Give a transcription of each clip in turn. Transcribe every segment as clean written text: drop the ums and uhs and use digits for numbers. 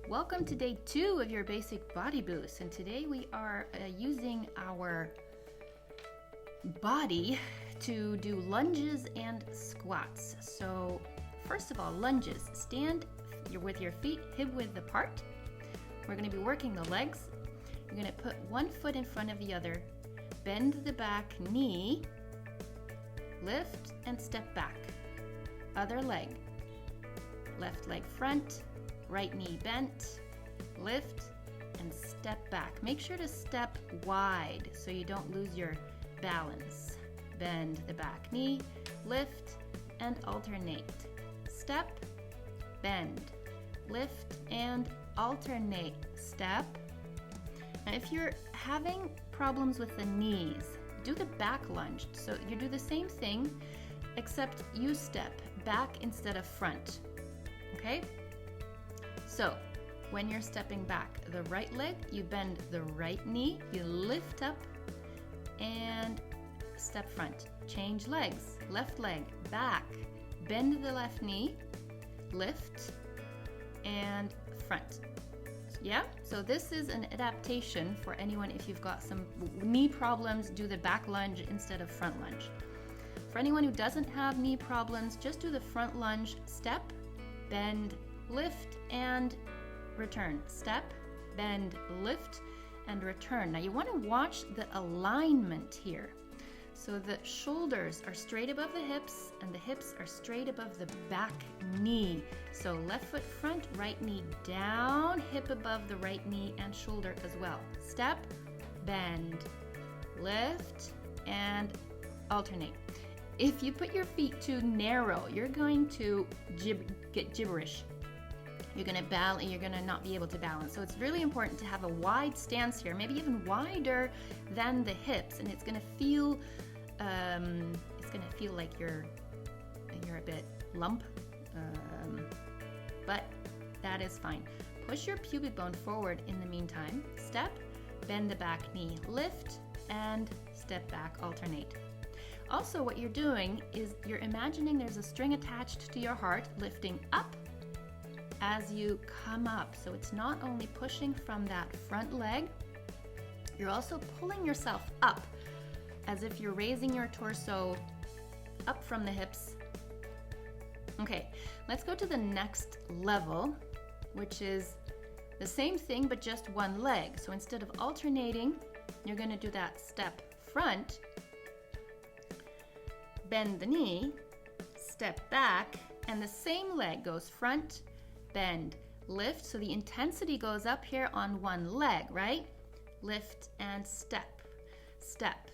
Welcome to day 2 of your basic body boost, and today we are using our body to do lunges and squats. So first of all, lunges. Stand with your feet hip width apart. We're going to be working the legs. You're going to put one foot in front of the other, bend the back knee, lift and step back. Other leg, left leg front, right knee bent, lift and step back. Make sure to step wide so you don't lose your balance. Bend the back knee, lift and alternate. Step, bend, lift and alternate. Step. And if you're having problems with the knees, do the back lunge. So you do the same thing, except you step back instead of front. Okay? So when you're stepping back, the right leg, you bend the right knee, you lift up and step front. Change legs, left leg, back, bend the left knee, lift and front. Yeah, so this is an adaptation for anyone. If you've got some knee problems, do the back lunge instead of front lunge. For anyone who doesn't have knee problems, just do the front lunge, step, bend, lift and return. Step, bend, lift and return. Now you want to watch the alignment here. So the shoulders are straight above the hips and the hips are straight above the back knee. So left foot front, right knee down, hip above the right knee and shoulder as well. Step, bend, lift and alternate. If you put your feet too narrow, you're going to get gibberish. You're gonna not be able to balance. So it's really important to have a wide stance here, maybe even wider than the hips, and it's gonna feel like you're a bit lump, but that is fine. Push your pubic bone forward in the meantime. Step, bend the back knee, lift, and step back, alternate. Also, what you're doing is you're imagining there's a string attached to your heart, lifting up as you come up. So it's not only pushing from that front leg, you're also pulling yourself up as if you're raising your torso up from the hips. Okay, let's go to the next level, which is the same thing but just one leg. So instead of alternating, you're going to do that step front, bend the knee, step back, and the same leg goes front, bend, lift. So the intensity goes up here on one leg, right? Lift and step, step,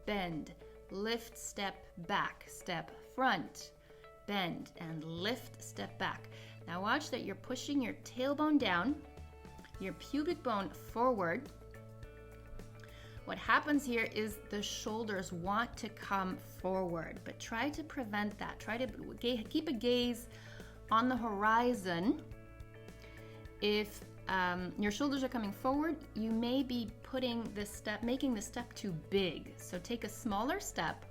bend, lift, step back, step front, bend and lift, step back. Now watch that you're pushing your tailbone down, your pubic bone forward. What happens here is the shoulders want to come forward, but try to prevent that. Try to keep a gaze on the horizon. If your shoulders are coming forward, you may be making the step too big. So take a smaller step,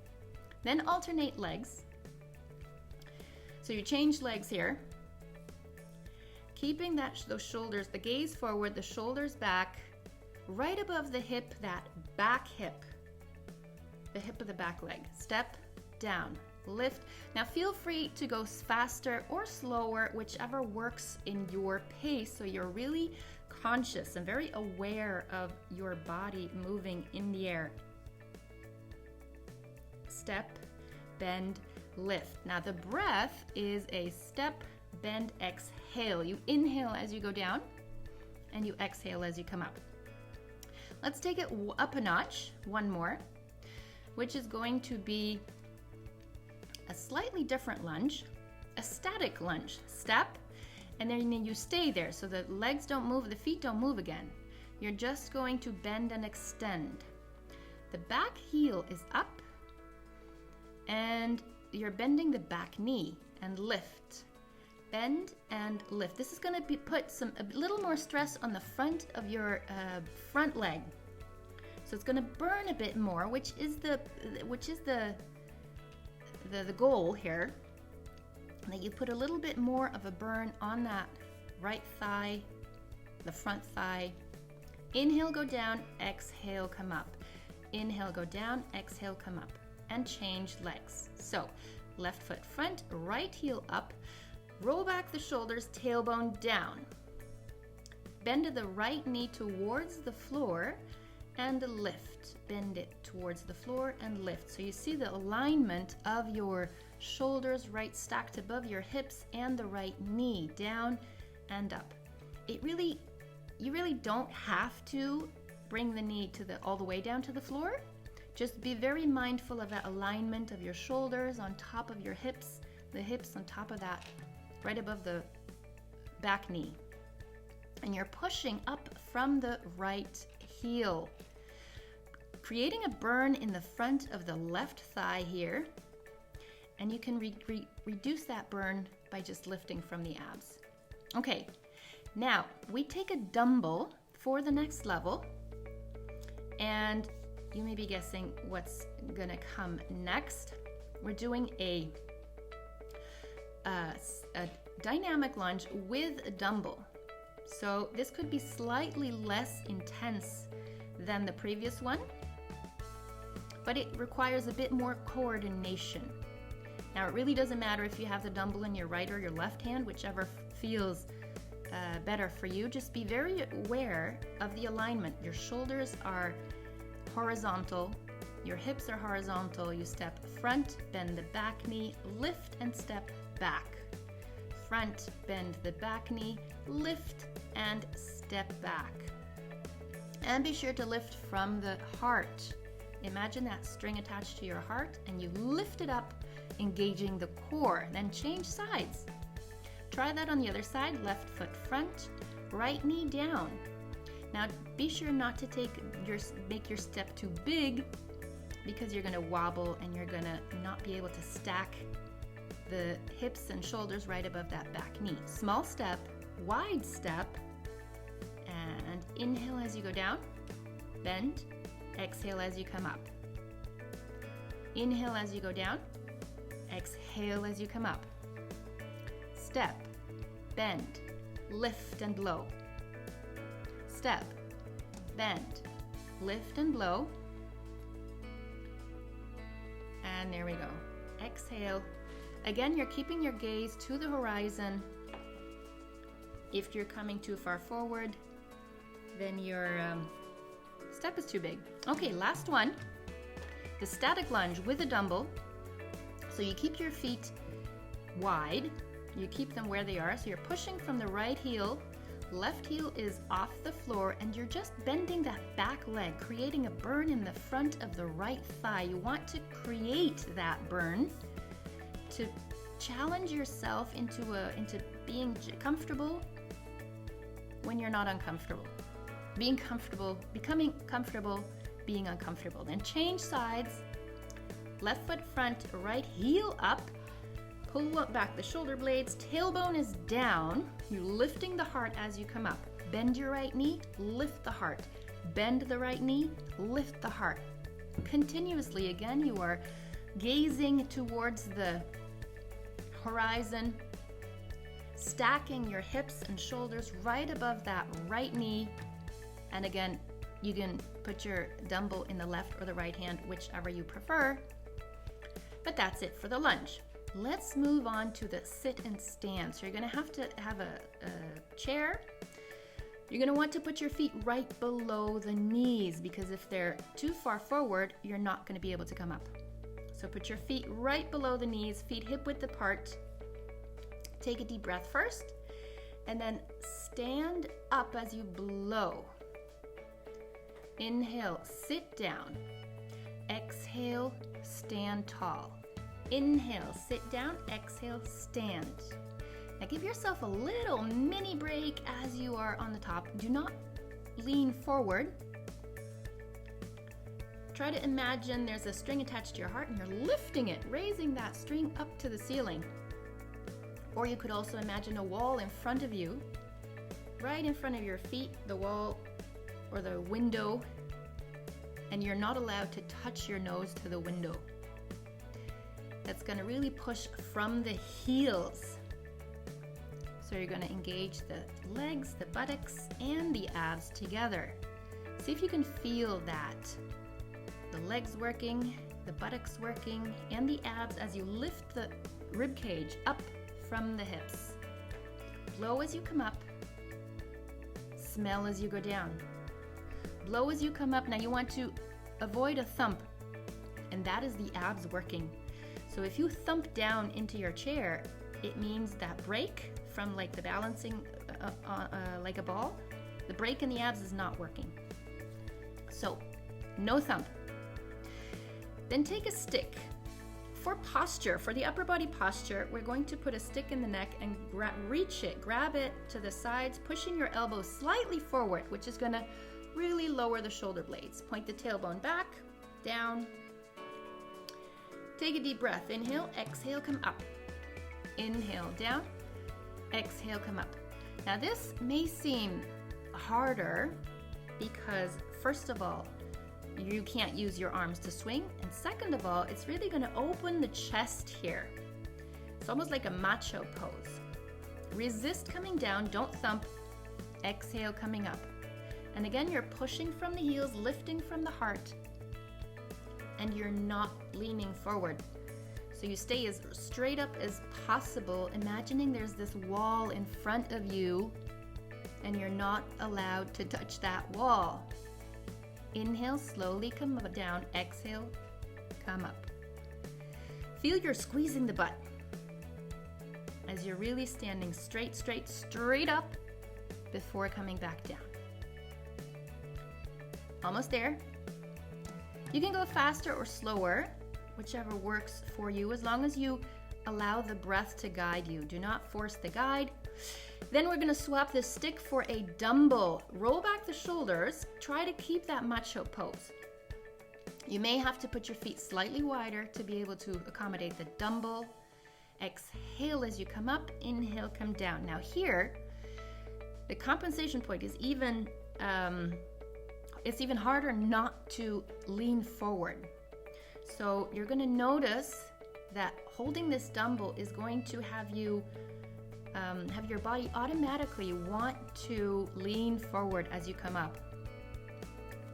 then alternate legs. So you change legs here, keeping those shoulders, the gaze forward, the shoulders back, right above the hip, that back hip, the hip of the back leg. Step down, lift. Now feel free to go faster or slower, whichever works in your pace, so you're really conscious and very aware of your body moving in the air. Step, bend, lift. Now the breath is a step, bend, exhale. You inhale as you go down and you exhale as you come up. Let's take it up a notch, one more, which is going to be a slightly different lunge, a static lunge. Step, and then you stay there so the legs don't move, the feet don't move again. You're just going to bend and extend. The back heel is up, and you're bending the back knee and lift. Bend and lift. This is going to put a little more stress on the front of your front leg. So it's going to burn a bit more, which is the goal here. That you put a little bit more of a burn on that right thigh the front thigh. Inhale, go down, exhale, come up. Inhale, go down, exhale, come up. And change legs. So, left foot front, right heel up. Roll back the shoulders, tailbone down. Bend the right knee towards the floor and lift. Bend it towards the floor and lift. So you see the alignment of your shoulders right stacked above your hips and the right knee down and up. You really don't have to bring the knee all the way down to the floor. Just be very mindful of that alignment of your shoulders on top of your hips, the hips on top of that, right above the back knee. And you're pushing up from the right heel, creating a burn in the front of the left thigh here. And you can reduce that burn by just lifting from the abs. Okay, now we take a dumbbell for the next level, and you may be guessing what's gonna come next. We're doing a dynamic lunge with a dumbbell. So this could be slightly less intense than the previous one, but it requires a bit more coordination. Now, it really doesn't matter if you have the dumbbell in your right or your left hand, whichever feels better for you. Just be very aware of the alignment. Your shoulders are horizontal, your hips are horizontal. You step front, bend the back knee, lift and step back. Front, bend the back knee, lift and step back. And be sure to lift from the heart. Imagine that string attached to your heart and you lift it up, engaging the core. Then change sides. Try that on the other side. Left foot front, right knee down. Now be sure not to make your step too big, because you're going to wobble and you're going to not be able to stack the hips and shoulders right above that back knee. Small step, wide step, and inhale as you go down, bend, exhale as you come up. Inhale as you go down, exhale as you come up. Step, bend, lift and blow. Step, bend, lift and blow. And there we go. Exhale. Again, you're keeping your gaze to the horizon. If you're coming too far forward, then your step is too big. Okay, last one. The static lunge with a dumbbell. So you keep your feet wide. You keep them where they are. So you're pushing from the right heel. Left heel is off the floor, and you're just bending that back leg, creating a burn in the front of the right thigh. You want to create that burn to challenge yourself into being comfortable when you're not uncomfortable. Becoming comfortable, being uncomfortable. Then change sides. Left foot front, right heel up. Pull up back the shoulder blades, tailbone is down. You're lifting the heart as you come up. Bend your right knee, lift the heart. Bend the right knee, lift the heart. Continuously, again, you are gazing towards the horizon, stacking your hips and shoulders right above that right knee. And again, you can put your dumbbell in the left or the right hand, whichever you prefer. But that's it for the lunge. Let's move on to the sit and stand. So you're going to have a chair. You're going to want to put your feet right below the knees, because if they're too far forward, you're not going to be able to come up. So put your feet right below the knees, feet hip width apart. Take a deep breath first, and then stand up as you blow. Inhale, sit down. Exhale, stand tall. Inhale, sit down. Exhale, stand. Now give yourself a little mini break as you are on the top. Do not lean forward. Try to imagine there's a string attached to your heart and you're lifting it, raising that string up to the ceiling. Or you could also imagine a wall in front of you, right in front of your feet, the wall or the window, and you're not allowed to touch your nose to the window. That's going to really push from the heels. So So you're going to engage the legs, the buttocks, and the abs together. See if you can feel that. The legs working, the buttocks working, and the abs as you lift the rib cage up from the hips. Blow as you come up. Smell as you go down. Blow as you come up. Now you want to avoid a thump, and that is the abs working. So if you thump down into your chair, it means that break from like the balancing like a ball, the break in the abs is not working. So no thump. Then take a stick. For posture, for the upper body posture, we're going to put a stick in the neck and grab it to the sides, pushing your elbows slightly forward, which is gonna really lower the shoulder blades. Point the tailbone back, down. Take a deep breath. Inhale, exhale, come up. Inhale, down. Exhale, come up. Now this may seem harder because first of all, you can't use your arms to swing, and second of all, it's really going to open the chest here. It's almost like a macho pose. Resist coming down, don't thump. Exhale, coming up. And again, you're pushing from the heels, lifting from the heart, and you're not leaning forward. So you stay as straight up as possible, imagining there's this wall in front of you, and you're not allowed to touch that wall. Inhale, slowly come down. Exhale, come up. Feel you're squeezing the butt as you're really standing straight up before coming back down. Almost there. You can go faster or slower, whichever works for you, as long as you allow the breath to guide you. Do not force the guide. Then we're gonna swap the stick for a dumbbell. Roll back the shoulders. Try to keep that macho pose. You may have to put your feet slightly wider to be able to accommodate the dumbbell. Exhale as you come up, inhale, come down. Now here, the compensation point is it's even harder not to lean forward. So you're gonna notice that holding this dumbbell is going to have you have your body automatically want to lean forward as you come up.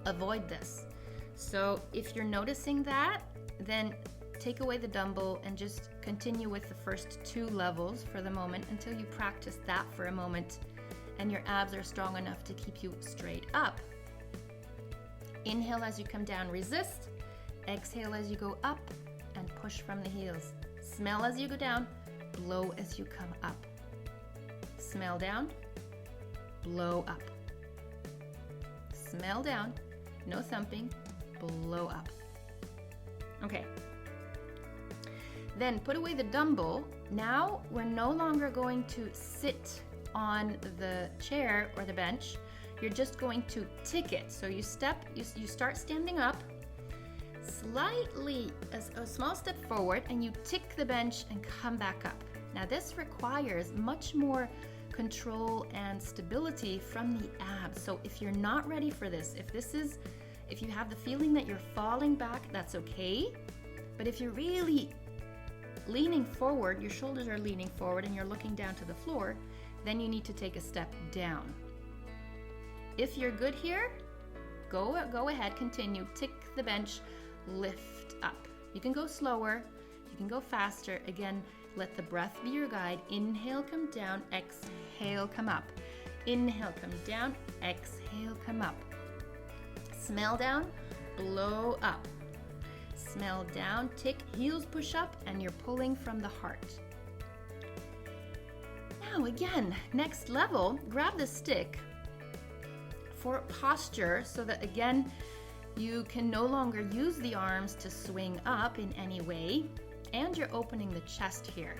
Avoid this. So if you're noticing that, then take away the dumbbell and just continue with the first 2 levels for the moment until you practice that for a moment and your abs are strong enough to keep you straight up. Inhale as you come down, resist. Exhale as you go up and push from the heels. Smell as you go down, blow as you come up. Smell down, blow up. Smell down, no thumping, blow up. Okay. Then put away the dumbbell. Now we're no longer going to sit on the chair or the bench. You're just going to tick it. So you start standing up, slightly, a small step forward, and you tick the bench and come back up. Now this requires much more control and stability from the abs. So if you're not ready for this, if you have the feeling that you're falling back, that's okay. But if you're really leaning forward, your shoulders are leaning forward and you're looking down to the floor, then you need to take a step down. If you're good here, go ahead, continue, tick the bench, lift up. You can go slower, you can go faster. Again, let the breath be your guide. Inhale, come down, exhale, come up. Inhale, come down, exhale, come up. Smell down, blow up. Smell down, tick, heels push up, and you're pulling from the heart. Now again, next level, grab the stick for posture so that again, you can no longer use the arms to swing up in any way, and you're opening the chest here.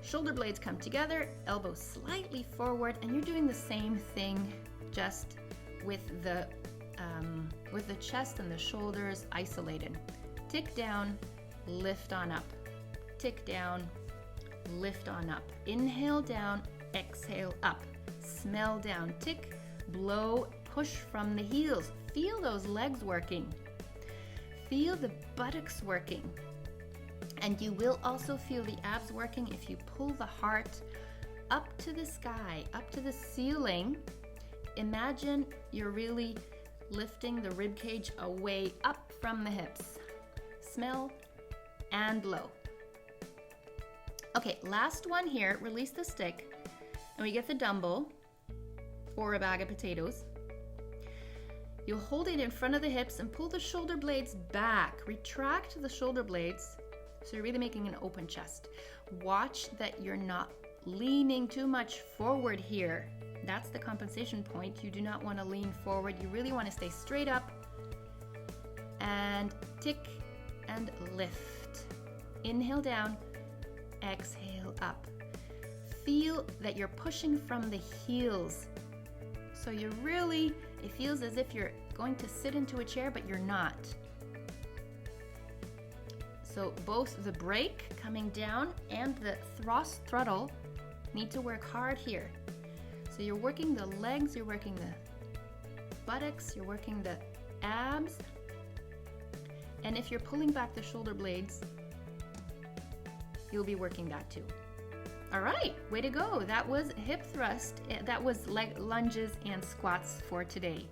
Shoulder blades come together, elbows slightly forward, and you're doing the same thing just with the chest and the shoulders isolated. Tick down, lift on up. Tick down, lift on up. Inhale down, exhale up. Smell down, tick, blow, push from the heels. Feel those legs working. Feel the buttocks working. And you will also feel the abs working if you pull the heart up to the sky, up to the ceiling. Imagine you're really lifting the rib cage away up from the hips. Smell and blow. Okay, last one here. Release the stick, and we get the dumbbell or a bag of potatoes. You'll hold it in front of the hips and pull the shoulder blades back. Retract the shoulder blades so you're really making an open chest. Watch that you're not leaning too much forward here. That's the compensation point. You do not want to lean forward. You really want to stay straight up and tick and lift. Inhale down, exhale up. Feel that you're pushing from the heels. So you're really, it feels as if you're going to sit into a chair, but you're not. So both the brake coming down and the throttle need to work hard here. So you're working the legs, you're working the buttocks, you're working the abs. And if you're pulling back the shoulder blades, you'll be working that too. All right, way to go. That was hip thrust. That was leg lunges and squats for today.